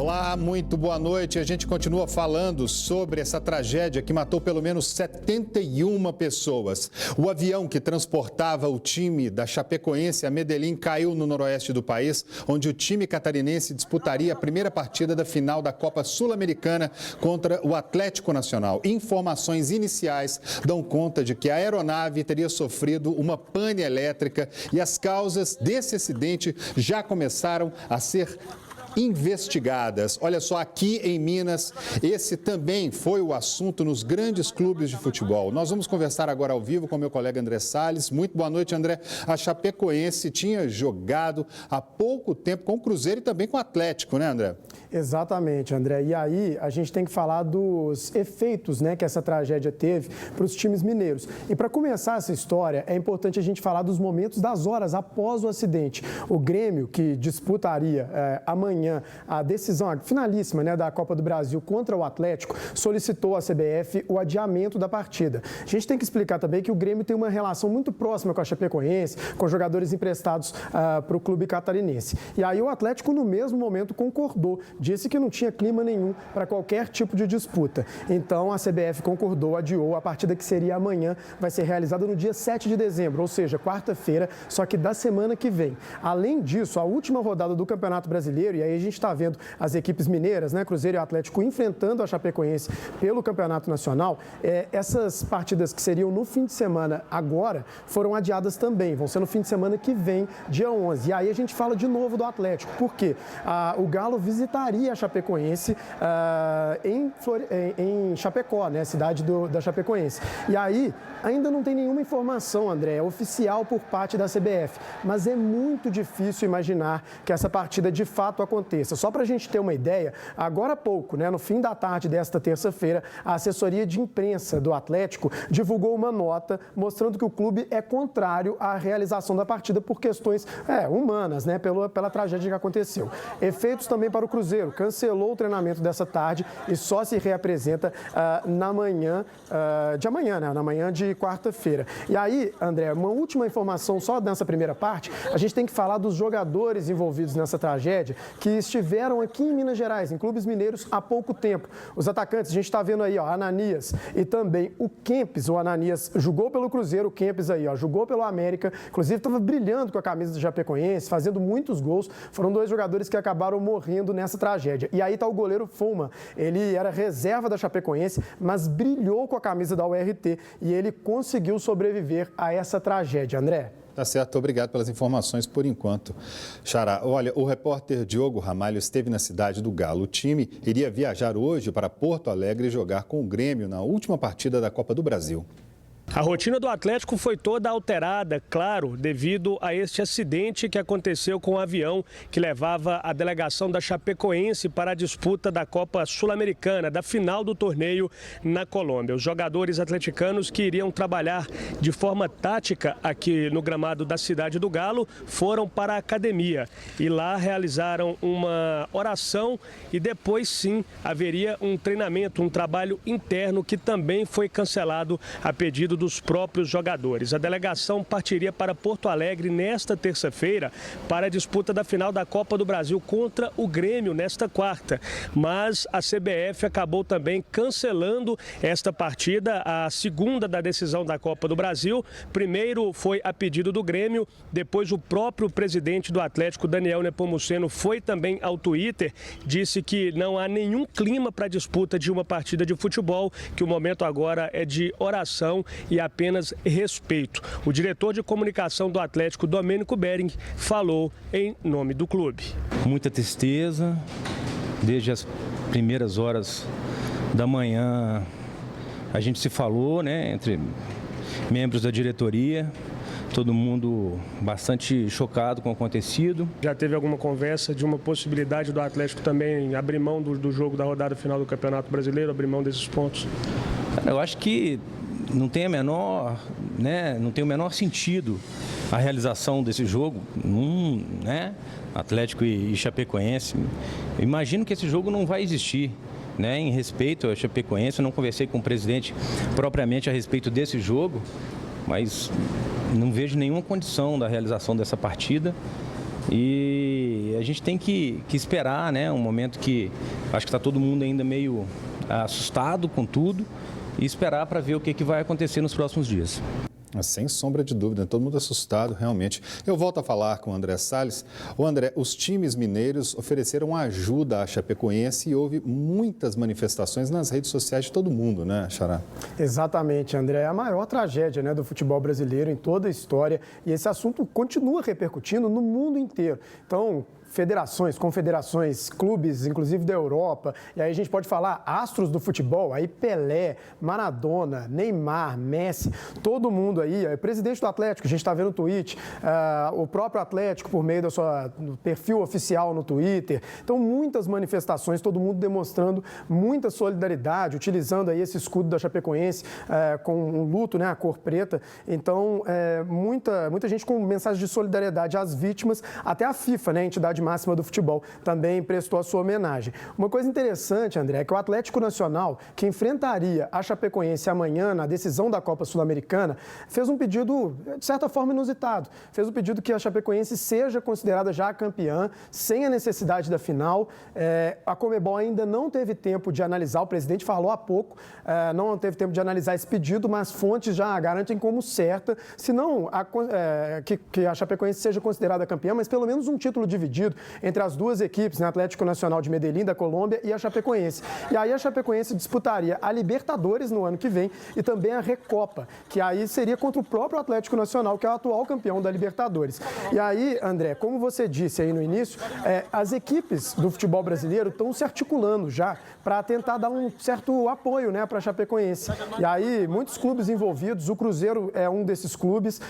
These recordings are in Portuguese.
Olá, muito boa noite. A gente continua falando sobre essa tragédia que matou pelo menos 71 pessoas. O avião que transportava o time da Chapecoense a Medellín caiu no noroeste do país, onde o time catarinense disputaria a primeira partida da final da Copa Sul-Americana contra o Atlético Nacional. Informações iniciais dão conta de que a aeronave teria sofrido uma pane elétrica e as causas desse acidente já começaram a ser investigadas. Olha só, aqui em Minas, esse também foi o assunto nos grandes clubes de futebol. Nós vamos conversar agora ao vivo com meu colega André Salles. Muito boa noite, André. A Chapecoense tinha jogado há pouco tempo com o Cruzeiro e também com o Atlético, né, André? Exatamente, André. E aí a gente tem que falar dos efeitos, né, que essa tragédia teve para os times mineiros. E para começar essa história, é importante a gente falar dos momentos, das horas após o acidente. O Grêmio, que disputaria amanhã a decisão, a finalíssima, né, da Copa do Brasil contra o Atlético, solicitou à CBF o adiamento da partida. A gente tem que explicar também que o Grêmio tem uma relação muito próxima com a Chapecoense, com jogadores emprestados para o clube catarinense. E aí o Atlético, no mesmo momento, concordou, disse que não tinha clima nenhum para qualquer tipo de disputa. Então a CBF concordou, adiou. A partida que seria amanhã vai ser realizada no dia 7 de dezembro, ou seja, quarta-feira, só que da semana que vem. Além disso, a última rodada do Campeonato Brasileiro, e aí a gente está vendo as equipes mineiras, né, Cruzeiro e Atlético, enfrentando a Chapecoense pelo Campeonato Nacional. Essas partidas que seriam no fim de semana agora foram adiadas também, vão ser no fim de semana que vem, dia 11. E aí a gente fala de novo do Atlético, porque o Galo visitaria a Chapecoense em Chapecó, né, cidade da Chapecoense. E aí ainda não tem nenhuma informação, André, oficial por parte da CBF, mas é muito difícil imaginar que essa partida de fato aconteça. Só para a gente ter uma ideia, agora há pouco, né, no fim da tarde desta terça-feira, a assessoria de imprensa do Atlético divulgou uma nota mostrando que o clube é contrário à realização da partida por questões humanas, né, pela tragédia que aconteceu. Efeitos também para o Cruzeiro, cancelou o treinamento dessa tarde e só se reapresenta na manhã de amanhã, né, na manhã de quarta-feira. E aí, André, uma última informação só nessa primeira parte, a gente tem que falar dos jogadores envolvidos nessa tragédia que estiveram aqui em Minas Gerais, em clubes mineiros, há pouco tempo. Os atacantes, a gente está vendo aí, ó, Ananias e também o Kempis. O Ananias jogou pelo Cruzeiro, o Kempis aí, ó, jogou pelo América, inclusive estava brilhando com a camisa do Chapecoense, fazendo muitos gols. Foram dois jogadores que acabaram morrendo nessa tragédia. E aí está o goleiro Foma. Ele era reserva da Chapecoense, mas brilhou com a camisa da URT e ele conseguiu sobreviver a essa tragédia, André. Tá certo, obrigado pelas informações por enquanto. Xará, olha, o repórter Diogo Ramalho esteve na cidade do Galo. O time iria viajar hoje para Porto Alegre e jogar com o Grêmio na última partida da Copa do Brasil. A rotina do Atlético foi toda alterada, claro, devido a este acidente que aconteceu com o avião que levava a delegação da Chapecoense para a disputa da Copa Sul-Americana, da final do torneio na Colômbia. Os jogadores atleticanos que iriam trabalhar de forma tática aqui no gramado da cidade do Galo foram para a academia e lá realizaram uma oração e depois sim haveria um treinamento, um trabalho interno que também foi cancelado a pedido dos próprios jogadores. A delegação partiria para Porto Alegre nesta terça-feira para a disputa da final da Copa do Brasil contra o Grêmio nesta quarta. Mas a CBF acabou também cancelando esta partida, a segunda da decisão da Copa do Brasil. Primeiro foi a pedido do Grêmio, depois o próprio presidente do Atlético, Daniel Nepomuceno, foi também ao Twitter, disse que não há nenhum clima para a disputa de uma partida de futebol, que o momento agora é de oração e apenas respeito. O diretor de comunicação do Atlético, Domênico Bering, falou em nome do clube. Muita tristeza, desde as primeiras horas da manhã a gente se falou, né, entre membros da diretoria, todo mundo bastante chocado com o acontecido. Já teve alguma conversa de uma possibilidade do Atlético também abrir mão do jogo da rodada final do Campeonato Brasileiro, abrir mão desses pontos? Eu acho que não tem o menor sentido a realização desse jogo, né? Atlético e Chapecoense. Eu imagino que esse jogo não vai existir, né? Em respeito à Chapecoense, eu não conversei com o presidente propriamente a respeito desse jogo, mas não vejo nenhuma condição da realização dessa partida. E a gente tem que esperar, né, um momento que acho que está todo mundo ainda meio assustado com tudo e esperar para ver o que vai acontecer nos próximos dias. Sem sombra de dúvida, todo mundo assustado, realmente. Eu volto a falar com o André Salles. O André, os times mineiros ofereceram ajuda à Chapecoense e houve muitas manifestações nas redes sociais de todo mundo, né, Xará? Exatamente, André. É a maior tragédia, né, do futebol brasileiro em toda a história e esse assunto continua repercutindo no mundo inteiro. Então, federações, confederações, clubes, inclusive da Europa, e aí a gente pode falar astros do futebol, aí Pelé, Maradona, Neymar, Messi, todo mundo aí, o presidente do Atlético, a gente está vendo o tweet, o próprio Atlético por meio do perfil oficial no Twitter, então muitas manifestações, todo mundo demonstrando muita solidariedade, utilizando aí esse escudo da Chapecoense com um luto, né, a cor preta, então muita gente com mensagem de solidariedade às vítimas, até a FIFA, né, a entidade máxima do futebol, também prestou a sua homenagem. Uma coisa interessante, André, é que o Atlético Nacional, que enfrentaria a Chapecoense amanhã na decisão da Copa Sul-Americana, fez um pedido, de certa forma, inusitado. Fez o pedido que a Chapecoense seja considerada já campeã, sem a necessidade da final. A Conmebol ainda não teve tempo de analisar, o presidente falou há pouco, não teve tempo de analisar esse pedido, mas fontes já garantem como certa, se não que a Chapecoense seja considerada campeã, mas pelo menos um título dividido entre as duas equipes, né, Atlético Nacional de Medellín, da Colômbia, e a Chapecoense. E aí a Chapecoense disputaria a Libertadores no ano que vem e também a Recopa, que aí seria contra o próprio Atlético Nacional, que é o atual campeão da Libertadores. E aí, André, como você disse aí no início, as equipes do futebol brasileiro estão se articulando já para tentar dar um certo apoio, né, para a Chapecoense. E aí, muitos clubes envolvidos, o Cruzeiro é um desses clubes,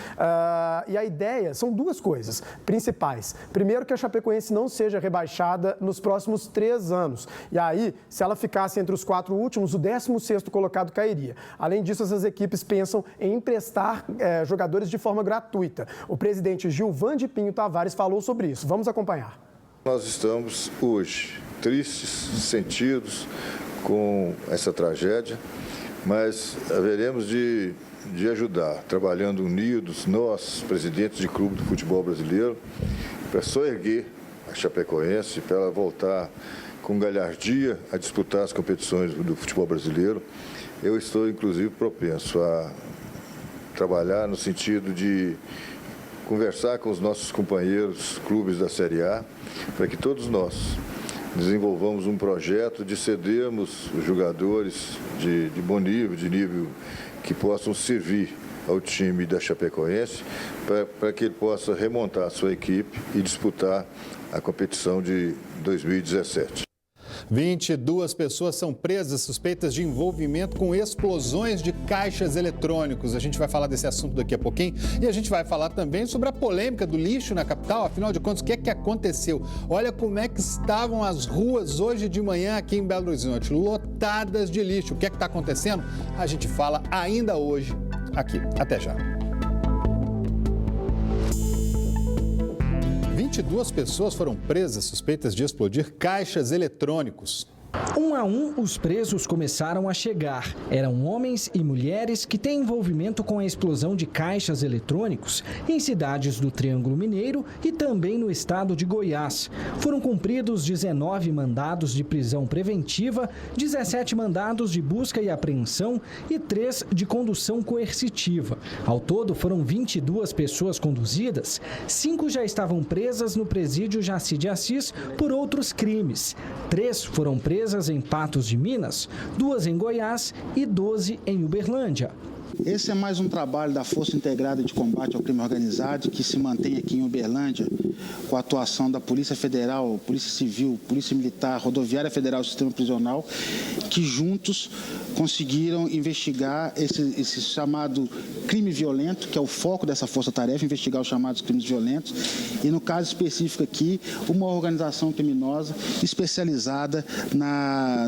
e a ideia são duas coisas principais. Primeiro, que a Chapecoense não seja rebaixada nos próximos 3 anos. E aí, se ela ficasse entre os 4 últimos, o 16º colocado cairia. Além disso, essas equipes pensam em emprestar jogadores de forma gratuita. O presidente Gilvan de Pinho Tavares falou sobre isso. Vamos acompanhar. Nós estamos hoje tristes, sentidos com essa tragédia, mas haveremos de ajudar, trabalhando unidos, nós, presidentes de clube do futebol brasileiro, para soerguer a Chapecoense, para ela voltar com galhardia a disputar as competições do futebol brasileiro. Eu estou, inclusive, propenso a trabalhar no sentido de conversar com os nossos companheiros clubes da Série A, para que todos nós desenvolvamos um projeto de cedermos os jogadores de bom nível, de nível que possam servir ao time da Chapecoense, para que ele possa remontar a sua equipe e disputar a competição de 2017. 22 pessoas são presas suspeitas de envolvimento com explosões de caixas eletrônicos. A gente vai falar desse assunto daqui a pouquinho e a gente vai falar também sobre a polêmica do lixo na capital. Afinal de contas, o que é que aconteceu? Olha como é que estavam as ruas hoje de manhã aqui em Belo Horizonte, lotadas de lixo. O que é que está acontecendo? A gente fala ainda hoje aqui. Até já. 22 pessoas foram presas suspeitas de explodir caixas eletrônicos. Um a um, os presos começaram a chegar. Eram homens e mulheres que têm envolvimento com a explosão de caixas eletrônicos em cidades do Triângulo Mineiro e também no estado de Goiás. Foram cumpridos 19 mandados de prisão preventiva, 17 mandados de busca e apreensão e 3 de condução coercitiva. Ao todo, foram 22 pessoas conduzidas, 5 já estavam presas no presídio Jaci de Assis por outros crimes. 3 foram presas em Patos de Minas, 2 em Goiás e 12 em Uberlândia. Esse é mais um trabalho da Força Integrada de Combate ao Crime Organizado que se mantém aqui em Uberlândia com a atuação da Polícia Federal, Polícia Civil, Polícia Militar, Rodoviária Federal e Sistema Prisional, que juntos conseguiram investigar esse chamado crime violento, que é o foco dessa força-tarefa, investigar os chamados crimes violentos, e no caso específico aqui, uma organização criminosa especializada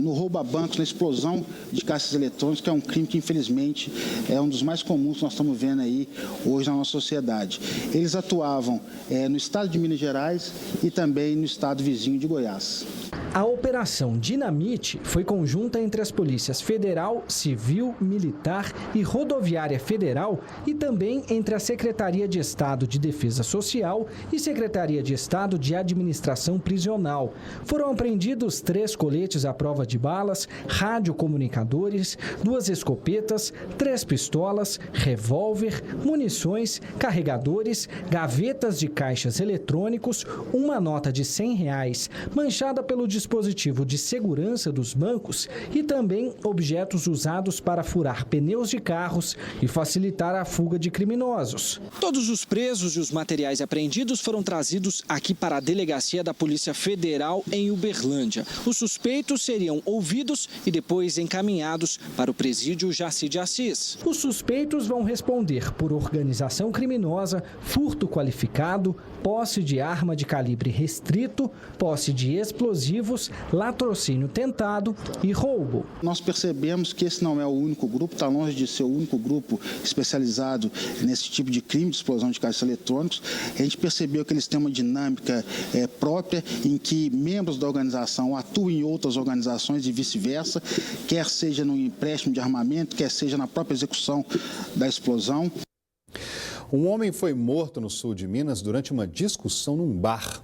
no roubo a bancos, na explosão de caixas eletrônicas, que é um crime que infelizmente é um dos mais comuns que nós estamos vendo aí hoje na nossa sociedade. Eles atuavam no estado de Minas Gerais e também no estado vizinho de Goiás. A Operação Dinamite foi conjunta entre as polícias Federal, Civil, Militar e Rodoviária Federal e também entre a Secretaria de Estado de Defesa Social e Secretaria de Estado de Administração Prisional. Foram apreendidos 3 coletes à prova de balas, radiocomunicadores, 2 escopetas, 3 pistolas, revólver, munições, carregadores, gavetas de caixas eletrônicos, uma nota de R$100 manchada pelo dispositivo de segurança dos bancos e também objetos usados para furar pneus de carros e facilitar a fuga de criminosos. Todos os presos e os materiais apreendidos foram trazidos aqui para a delegacia da Polícia Federal em Uberlândia. Os suspeitos seriam ouvidos e depois encaminhados para o presídio Jaci de Assis. Os suspeitos vão responder por organização criminosa, furto qualificado, posse de arma de calibre restrito, posse de explosivos, latrocínio tentado e roubo. Nós percebemos que esse não é o único grupo, está longe de ser o único grupo especializado nesse tipo de crime de explosão de caixas eletrônicos. A gente percebeu que eles têm uma dinâmica própria em que membros da organização atuam em outras organizações e vice-versa, quer seja no empréstimo de armamento, quer seja na própria execução da explosão. Um homem foi morto no sul de Minas durante uma discussão num bar.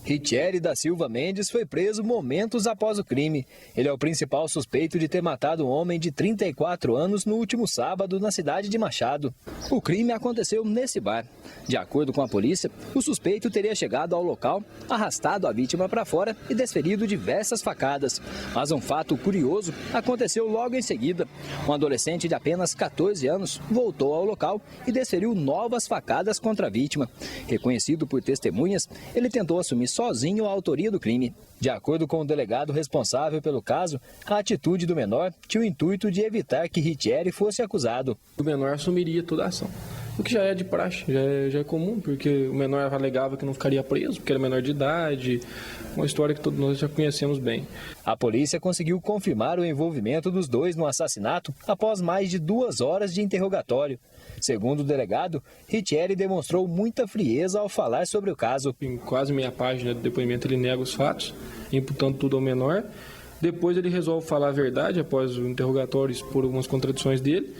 Richelli da Silva Mendes foi preso momentos após o crime. Ele é o principal suspeito de ter matado um homem de 34 anos no último sábado na cidade de Machado. O crime aconteceu nesse bar. De acordo com a polícia, o suspeito teria chegado ao local, arrastado a vítima para fora e desferido diversas facadas. Mas um fato curioso aconteceu logo em seguida. Um adolescente de apenas 14 anos voltou ao local e desferiu novas facadas contra a vítima. Reconhecido por testemunhas, ele tentou assumir sozinho a autoria do crime. De acordo com o delegado responsável pelo caso, a atitude do menor tinha o intuito de evitar que Richelli fosse acusado. O menor assumiria toda a ação, o que já é de praxe, já é comum, porque o menor alegava que não ficaria preso, porque era menor de idade, uma história que todos nós já conhecemos bem. A polícia conseguiu confirmar o envolvimento dos dois no assassinato após mais de 2 horas de interrogatório. Segundo o delegado, Richelli demonstrou muita frieza ao falar sobre o caso. Em quase meia página do depoimento ele nega os fatos, imputando tudo ao menor. Depois ele resolve falar a verdade após o interrogatório expor algumas contradições dele.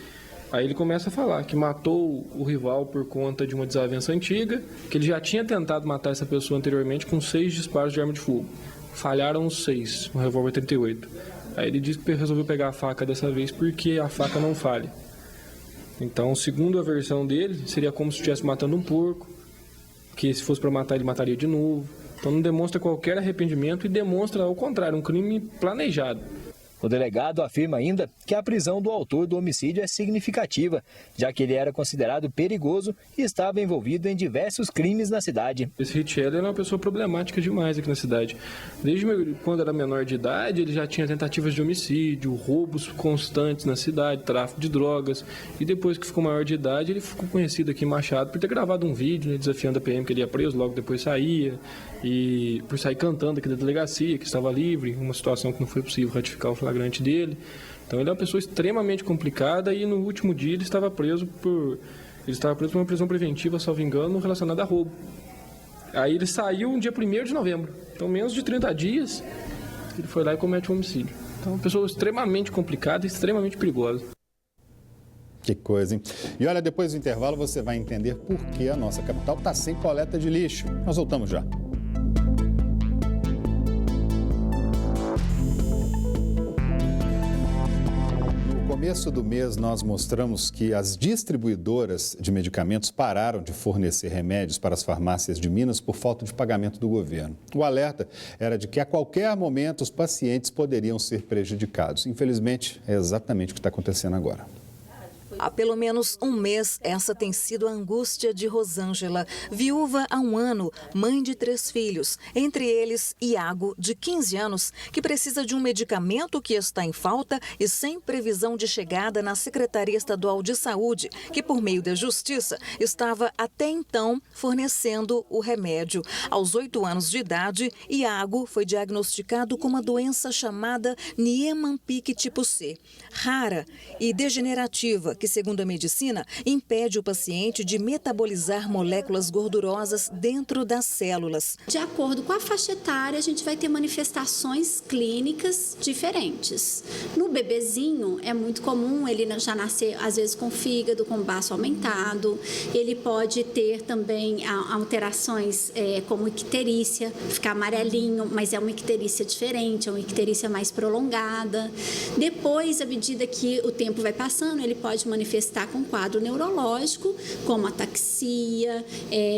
Aí ele começa a falar que matou o rival por conta de uma desavença antiga, que ele já tinha tentado matar essa pessoa anteriormente com 6 disparos de arma de fogo. Falharam os 6, um revólver 38. Aí ele disse que resolveu pegar a faca dessa vez porque a faca não falha. Então, segundo a versão dele, seria como se estivesse matando um porco, que se fosse para matar, ele mataria de novo. Então não demonstra qualquer arrependimento e demonstra, ao contrário, um crime planejado. O delegado afirma ainda que a prisão do autor do homicídio é significativa, já que ele era considerado perigoso e estava envolvido em diversos crimes na cidade. Esse Richelli era uma pessoa problemática demais aqui na cidade. Desde quando era menor de idade, ele já tinha tentativas de homicídio, roubos constantes na cidade, tráfico de drogas. E depois que ficou maior de idade, ele ficou conhecido aqui em Machado por ter gravado um vídeo, né, desafiando a PM que ele ia preso, logo depois saía. E por sair cantando aqui da delegacia, que estava livre, uma situação que não foi possível ratificar o flagrante dele. Então ele é uma pessoa extremamente complicada e no último dia ele estava preso por uma prisão preventiva, salvo engano, relacionada a roubo. Aí ele saiu no dia 1º de novembro. Então menos de 30 dias ele foi lá e comete um homicídio. Então uma pessoa extremamente complicada e extremamente perigosa. Que coisa, hein? E olha, depois do intervalo você vai entender por que a nossa capital está sem coleta de lixo. Nós voltamos já. No começo do mês, nós mostramos que as distribuidoras de medicamentos pararam de fornecer remédios para as farmácias de Minas por falta de pagamento do governo. O alerta era de que a qualquer momento os pacientes poderiam ser prejudicados. Infelizmente, é exatamente o que está acontecendo agora. Há pelo menos um mês, essa tem sido a angústia de Rosângela, viúva há 1 ano, mãe de 3 filhos, entre eles Iago, de 15 anos, que precisa de um medicamento que está em falta e sem previsão de chegada na Secretaria Estadual de Saúde, que por meio da Justiça estava até então fornecendo o remédio. Aos 8 anos de idade, Iago foi diagnosticado com uma doença chamada Niemann-Pick tipo C, rara e degenerativa, que que, segundo a medicina, impede o paciente de metabolizar moléculas gordurosas dentro das células. De acordo com a faixa etária, a gente vai ter manifestações clínicas diferentes. No bebezinho, é muito comum ele já nascer, às vezes, com fígado, com baço aumentado. Ele pode ter também alterações como icterícia, ficar amarelinho, mas é uma icterícia diferente, é uma icterícia mais prolongada. Depois, à medida que o tempo vai passando, ele pode manifestar com quadro neurológico, como ataxia,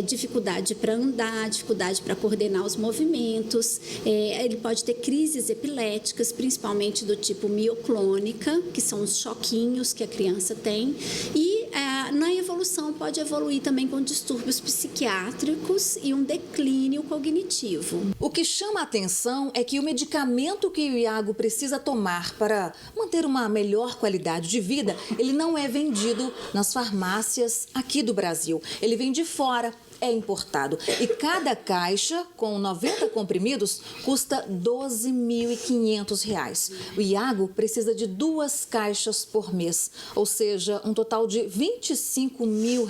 dificuldade para andar, dificuldade para coordenar os movimentos. Ele pode ter crises epiléticas, principalmente do tipo mioclônica, que são os choquinhos que a criança tem. E na evolução pode evoluir também com distúrbios psiquiátricos e um declínio cognitivo. O que chama a atenção é que o medicamento que o Iago precisa tomar para manter uma melhor qualidade de vida, ele não é vendido nas farmácias aqui do Brasil. Ele vem de fora, é importado. E cada caixa, com 90 comprimidos, custa R$ 12.500. O Iago precisa de 2 caixas por mês, ou seja, um total de R$ 25 mil.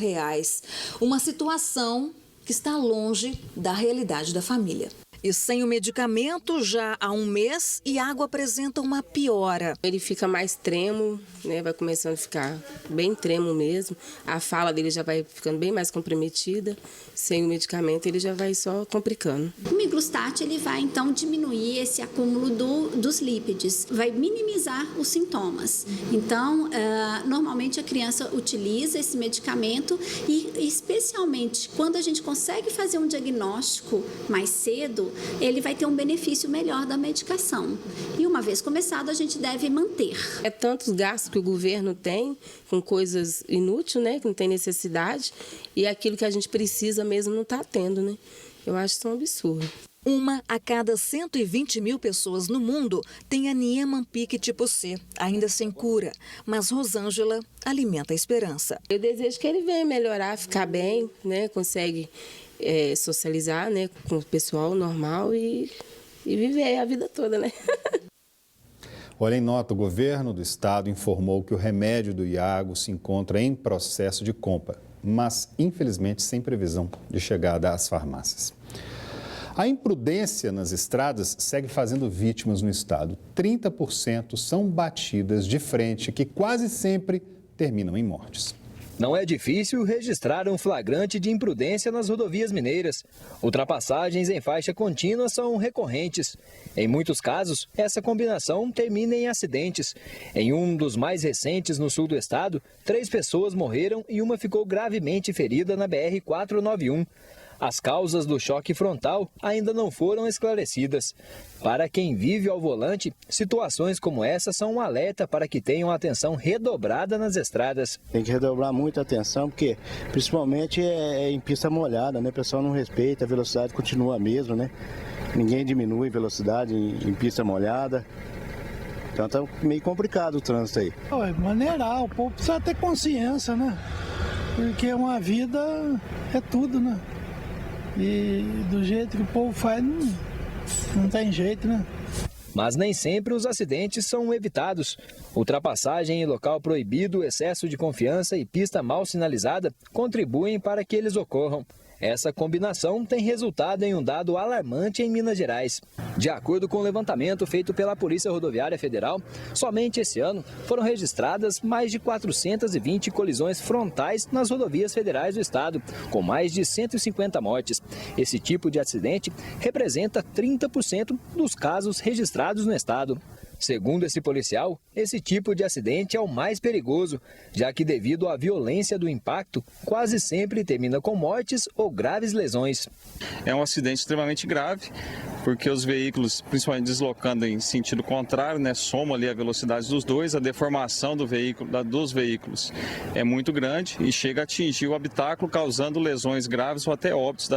Uma situação que está longe da realidade da família. E sem o medicamento, já há um mês, Iago apresenta uma piora. Ele fica mais trêmulo, né? Vai começando a ficar bem trêmulo mesmo. A fala dele já vai ficando bem mais comprometida. Sem o medicamento, ele já vai só complicando. O miglustat, ele vai, então, diminuir esse acúmulo dos lípides. Vai minimizar os sintomas. Então, normalmente a criança utiliza esse medicamento e, especialmente, quando a gente consegue fazer um diagnóstico mais cedo, ele vai ter um benefício melhor da medicação. E uma vez começado, a gente deve manter. É tantos gastos que o governo tem com coisas inúteis, né, que não tem necessidade, e aquilo que a gente precisa mesmo não está tendo, né? Eu acho isso um absurdo. 1 a cada 120 mil pessoas no mundo tem a Niemann-Pick tipo C, ainda sem cura. Mas Rosângela alimenta a esperança. Eu desejo que ele venha melhorar, ficar bem, né, consegue socializar, né, com o pessoal normal e viver a vida toda, né? Olha, em nota, o governo do estado informou que o remédio do Iago se encontra em processo de compra, mas infelizmente sem previsão de chegada às farmácias. A imprudência nas estradas segue fazendo vítimas no estado. 30% são batidas de frente que quase sempre terminam em mortes. Não é difícil registrar um flagrante de imprudência nas rodovias mineiras. Ultrapassagens em faixa contínua são recorrentes. Em muitos casos, essa combinação termina em acidentes. Em um dos mais recentes no sul do estado, 3 pessoas morreram e uma ficou gravemente ferida na BR-491. As causas do choque frontal ainda não foram esclarecidas. Para quem vive ao volante, situações como essa são um alerta para que tenham atenção redobrada nas estradas. Tem que redobrar muita atenção, porque principalmente em pista molhada, né? O pessoal não respeita, a velocidade continua a mesma, né? Ninguém diminui velocidade em pista molhada. Então tá meio complicado o trânsito aí. Maneirar, o povo precisa ter consciência, né? Porque uma vida é tudo, né? E do jeito que o povo faz, não tem jeito, né? Mas nem sempre os acidentes são evitados. Ultrapassagem em local proibido, excesso de confiança e pista mal sinalizada contribuem para que eles ocorram. Essa combinação tem resultado em um dado alarmante em Minas Gerais. De acordo com o levantamento feito pela Polícia Rodoviária Federal, somente esse ano foram registradas mais de 420 colisões frontais nas rodovias federais do estado, com mais de 150 mortes. Esse tipo de acidente representa 30% dos casos registrados no estado. Segundo esse policial, esse tipo de acidente é o mais perigoso, já que devido à violência do impacto, quase sempre termina com mortes ou graves lesões. É um acidente extremamente grave, porque os veículos, principalmente deslocando em sentido contrário, né, somam ali a velocidade dos dois, a deformação dos veículos é muito grande e chega a atingir o habitáculo, causando lesões graves ou até óbitos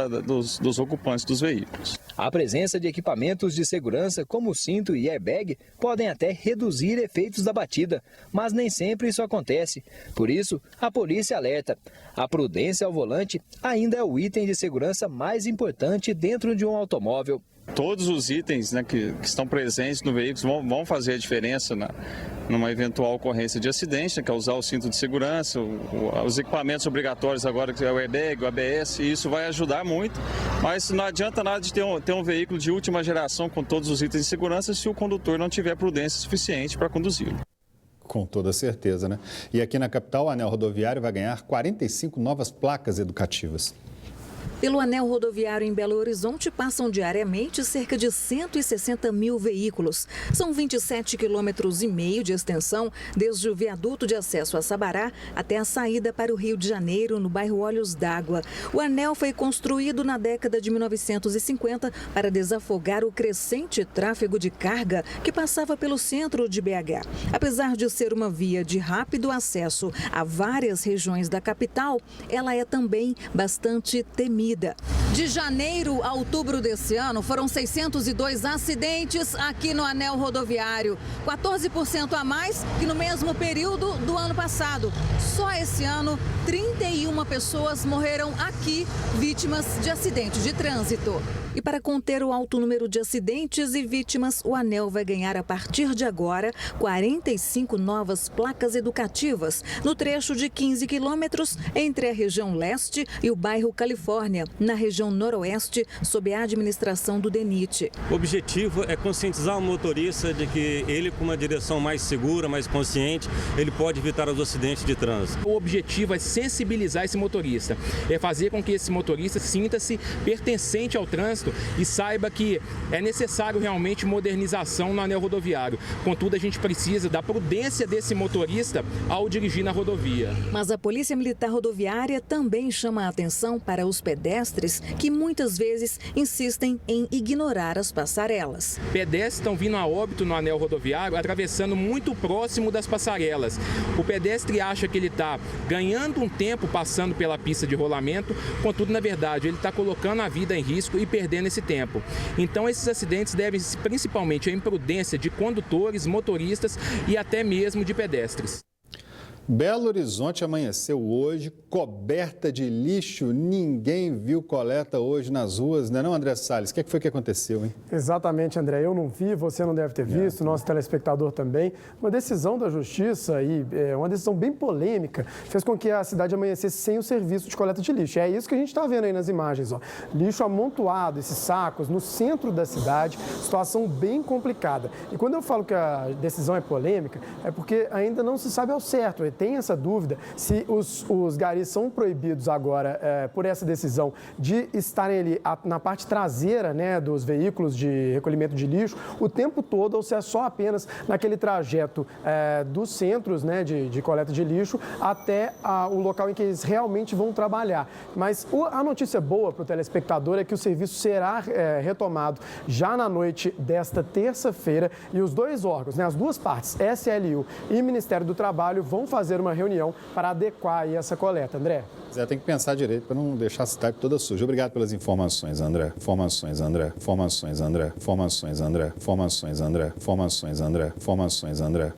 dos ocupantes dos veículos. A presença de equipamentos de segurança como o cinto e airbag podem até reduzir efeitos da batida, mas nem sempre isso acontece. Por isso, a polícia alerta: a prudência ao volante ainda é o item de segurança mais importante dentro de um automóvel. Todos os itens, né, que estão presentes no veículo vão fazer a diferença numa eventual ocorrência de acidente, que é usar o cinto de segurança, os equipamentos obrigatórios agora, que é o airbag, o ABS, e isso vai ajudar muito, mas não adianta nada de ter um veículo de última geração com todos os itens de segurança se o condutor não tiver prudência suficiente para conduzi-lo. Com toda certeza, né? E aqui na capital, o anel rodoviário vai ganhar 45 novas placas educativas. Pelo anel rodoviário em Belo Horizonte passam diariamente cerca de 160 mil veículos. São 27,5 quilômetros de extensão, desde o viaduto de acesso a Sabará até a saída para o Rio de Janeiro, no bairro Olhos d'Água. O anel foi construído na década de 1950 para desafogar o crescente tráfego de carga que passava pelo centro de BH. Apesar de ser uma via de rápido acesso a várias regiões da capital, ela é também bastante temida. De janeiro a outubro desse ano, foram 602 acidentes aqui no anel rodoviário, 14% a mais que no mesmo período do ano passado. Só esse ano, 31 pessoas morreram aqui, vítimas de acidentes de trânsito. E para conter o alto número de acidentes e vítimas, o anel vai ganhar a partir de agora 45 novas placas educativas no trecho de 15 quilômetros entre a região leste e o bairro Califórnia, na região noroeste, sob a administração do DENIT. O objetivo é conscientizar o motorista de que ele, com uma direção mais segura, mais consciente, ele pode evitar os acidentes de trânsito. O objetivo é sensibilizar esse motorista, é fazer com que esse motorista sinta-se pertencente ao trânsito e saiba que é necessário realmente modernização no anel rodoviário. Contudo, a gente precisa da prudência desse motorista ao dirigir na rodovia. Mas a Polícia Militar Rodoviária também chama a atenção para os pedestres que muitas vezes insistem em ignorar as passarelas. Pedestres estão vindo a óbito no anel rodoviário, atravessando muito próximo das passarelas. O pedestre acha que ele está ganhando um tempo passando pela pista de rolamento, contudo, na verdade, ele está colocando a vida em risco e perdendo esse tempo. Então, esses acidentes devem-se principalmente à imprudência de condutores, motoristas e até mesmo de pedestres. Belo Horizonte amanheceu hoje coberta de lixo. Ninguém viu coleta hoje nas ruas, né não, André Salles? O que foi que aconteceu, hein? Exatamente, André. Eu não vi, você não deve ter visto, nosso telespectador também. Uma decisão da Justiça, uma decisão bem polêmica, fez com que a cidade amanhecesse sem o serviço de coleta de lixo. É isso que a gente está vendo aí nas imagens, ó. Lixo amontoado, esses sacos, no centro da cidade, situação bem complicada. E quando eu falo que a decisão é polêmica, é porque ainda não se sabe ao certo. Tem essa dúvida se os garis são proibidos agora, por essa decisão, de estarem ali na parte traseira, né, dos veículos de recolhimento de lixo o tempo todo, ou se é só apenas naquele trajeto dos centros, né, de coleta de lixo até o local em que eles realmente vão trabalhar. Mas a notícia boa para o telespectador é que o serviço será retomado já na noite desta terça-feira e os dois órgãos, né, as duas partes, SLU e Ministério do Trabalho, vão fazer uma reunião para adequar aí essa coleta. André? Tem que pensar direito para não deixar a cidade toda suja. Obrigado pelas informações, André. Informações, André. Informações, André. Informações, André. Informações, André. Informações, André. Informações, André.